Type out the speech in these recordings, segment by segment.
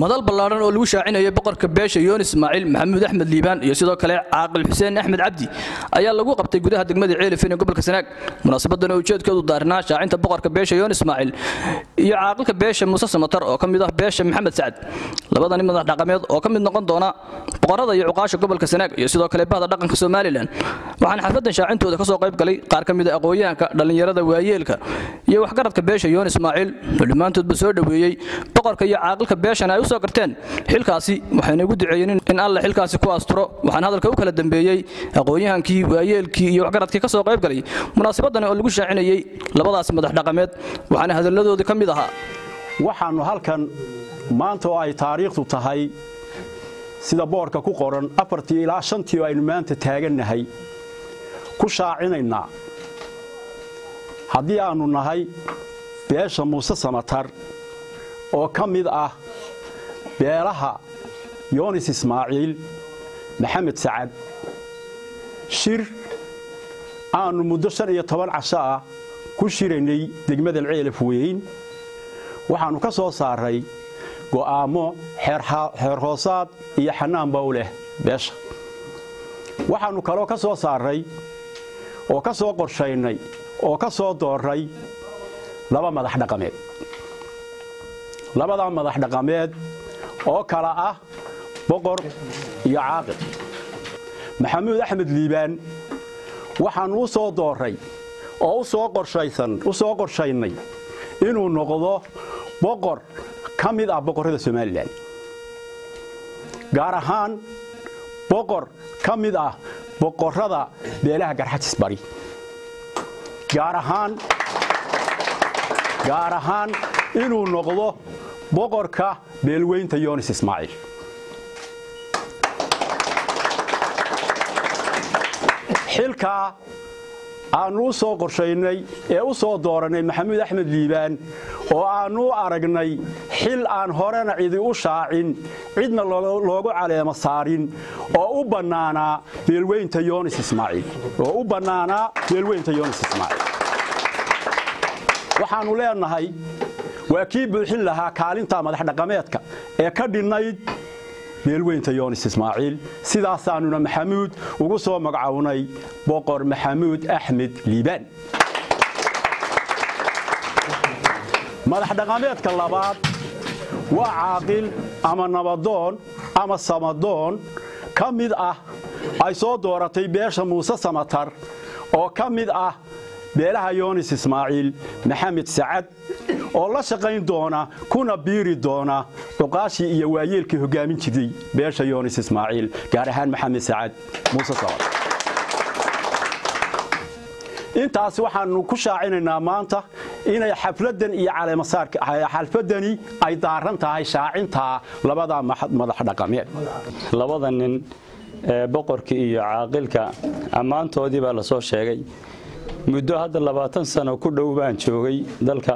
madal ballaaran oo lagu shaacinayay boqorka beesha Yoon Ismaaciil Maxamuud Axmed Liibaan iyo sidoo kale Caaqil Xuseen Axmed Cabdi ayaa lagu qabtay gudaha degmada Ceelifin ee gobolka Sanaag munaasabadan oo ujeedkeedu daarnaa shaacinta boqorka beesha Yoon Ismaaciil iyo caaqilka beesha Muuse Samatar oo kamid ah beesha Maxamed Sacad labadani madax dhaqameed oo kamid noqon doona boqorada iyo cuqaasha gobolka Sanaag iyo sidoo kale bahda dhaqanka Soomaaliland waxaan xafladan shaacintooda ka soo qayb galay qaar kamid ah aqoonyahanka dhalinyarada waayeelka iyo waxgaradka beesha Yoon Ismaaciil dhamaantood soo dhaweeyay boqorka iyo caaqilka beeshan ay u soo garteen xilkaasi waxayna ugu duceeyeen in Allah xilkaasi ku asturo waxaan hadalka u kala dambeeyay aqoonyahankii waayeelkii iyo waxgaradkii ka soo qayb galay munaasabadan oo lagu shaacinayay labadaas madax dhaqameed waxaana hadaladooda kamid ahaa waxaanu halkan maanta oo ay taariikhdu tahay sida boorka ku qoran 4 ilaa 5 aynu maanta taaganahay ku shaacinaynaa haddii aanu nahay beesha Muuse Samatar oo kamid ah beelaha Yoon Ismaaciil Maxamed Sacad shir aanu muddo 15 casho ah ku shiraynay degmada Ceelifweyn waxaanu ka soo saaray go'aamo xeer hoosaad iyo xanaan bawleh beesha waxaanu kale ka soo saaray oo ka soo qorshaynay oo ka soo dooray laba madax dhaqameed labada madax dhaqameed oo kala ah boqor iyo caaqil Maxamuud Axmed Liibaan waxaan u soo dooray oo u soo qorshaynay inuu noqdo boqor kamid ah boqorada Soomaaliland gaar ahaan boqor kamid ah boqorada beelaha Garxajis Bari gaar ahaan inuu noqdo boqorka beelweynta Yoon Ismaaciil xilka aanu soo qorshaynay ee u soo dooranay Maxamuud Axmed Liibaan oo aanu aragnay xil aan horena cidi u shaacin cidna loogu caleemo saarin oo u banaana beelweynta Yoon Ismaaciil waxaanu leenahay waa kii buuxin lahaa kaalinta madax dhaqameedka ee ka dhinayd beelweynta Yoon Ismaaciil sidaasaanuna Maxamuud ugu soo magacawnay boqor Maxamuud Axmed Liibaan madax dhaqameedka labaad waa caaqil ama nabadoon ama samadoon kamid ah ay soo dooratay beesha Muuse Samatar oo kamid ah beelaha Yoon Ismaaciil Maxamed Sacad oo la shaqayn doona kuna biiri doona cuqaashi iyo waayeelkii hogaamin jiray beesha Yoon Ismaaciil gaar ahaan Maxamed Sacad Muuse Samatar intaas waxaanu ku shaacinaynaa maanta inay xafladan iyo caleemo saarka xalfadani ay daaran tahay shaacinta labada madax dhaqameed labada nin boqorka iyo caaqilka amaantoodii baa la soo sheegay muddo hadda 20 sano ku dhow baan joogay dalka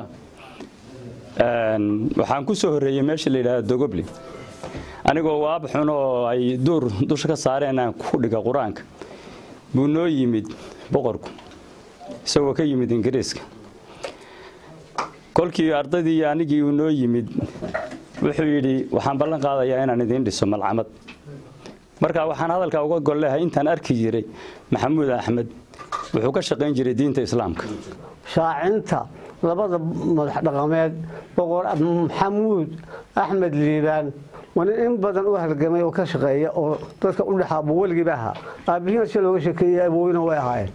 waxaan ku soo horeeyay meesha la yiraahdo Dogoble anigoo waab xun oo ay duur dusha ka saareen aan ku dhiga quraanka buu noo yimid boqorku isagoo ka yimid Ingiriiska kolkii ardaydii anigii uu noo yimid wuxuu yiri waxaan ballan qaadayaa inaan idin dhiso malcamad marka waxaan hadalka uga goleeyahay intaan arki jiray Maxamuud Axmed wuxuu ka shaqeyn jiray diinta islaamka shaacinta labada madax dhaqameed boqor Maxamuud Axmed Liibaan wana in badan u halgamay oo ka shaqeeya oo dadka u dhaxaabo waligiiba aabihiina si looga shaqeeyay abooyina way ahaayeen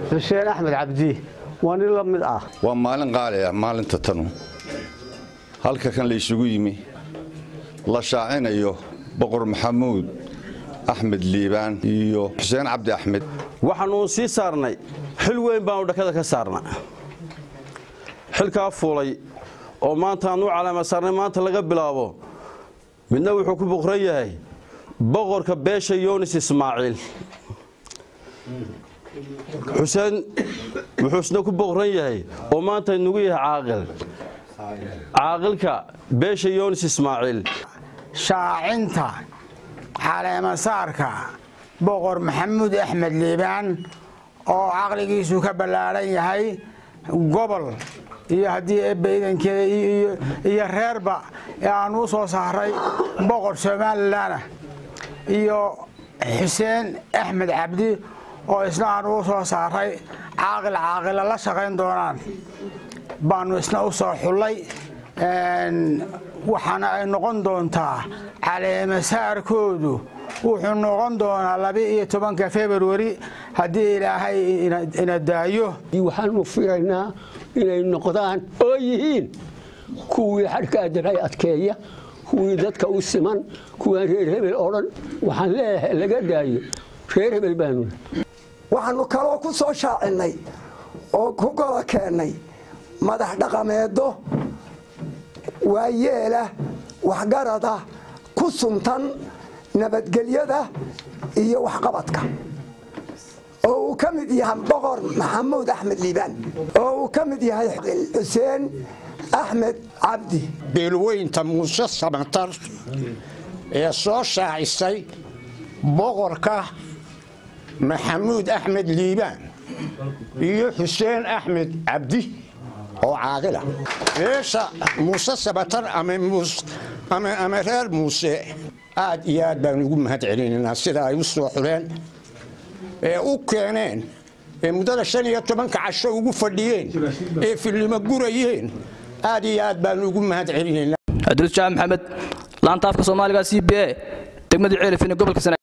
Xuseen Axmed Cabdi waan la mid ah waa maalin qaali ah maalinta tanu halka kan la isugu yimi la shaacinayo boqor Maxamuud Axmed Liibaan iyo Xuseen Cabdi Axmed waxaanu sii saarnay xil weyn baan dhakada ka saarnaa xilka fuulay oo maanta aanu calaamad saarnay maanta laga bilaabo midna wuxuu ku boqoran yahay boqorka beesha Yoon Ismaaciil Xuseen wuxuu ku boqoran yahay oo maanta inagu yahay caaqilka beesha Yoon Ismaaciil shaacinta caleema saarka boqor Maxamuud Axmed Liibaan oo aqligiisu ka balaaran yahay gobol iyo haddii eebbaydankeeda iyo reerba ee aan u soo saaray boqor Somaliland iyo xuseen axmed cabdi oo isna aan u soo saaray caaqil la shaqayn doonaan baanu isna u soo xulay waxaana ay noqon doontaa caleemasaarkoodu wuxuu noqon doonaa 12 February haddii ilaahay ina daayo waxaanu filaynaa inay noqdaan oo yihiin kuwii xadhka diray adkeeya kuwii dadka u siman kuwa reer hebel oo dhan waxaan leeyahay laga daayo reer hebel baanu waxaanu kaloo ku soo shaacinay oo ku gola keenay madax dhaqameedo waayeela waxgarada ku suntan nabadgelyada iyo waxqabadka oo uu ka mid yahay boqor maxamuud axmed liibaan oo uu ka mid yahay xuseen axmed cabdi beelweynta muuse samatar ee soo shaacisay boqorka maxamuud axmed liibaan iyo xuseen axmed cabdi oo caaqila beesha muuse samatar ama reer muuse aad iyo aad baan ugu mahad celinaynaa sida ay u soo xuleen ee u keeneen ee muddada 15 casho ugu fadhiyeen ee filimo gurayeen aad iyo aad baan ugu mahad celinaynaa Abdul Jaam Maxamed laanta afka Soomaaliga CBA degmada Ceelifin gobolka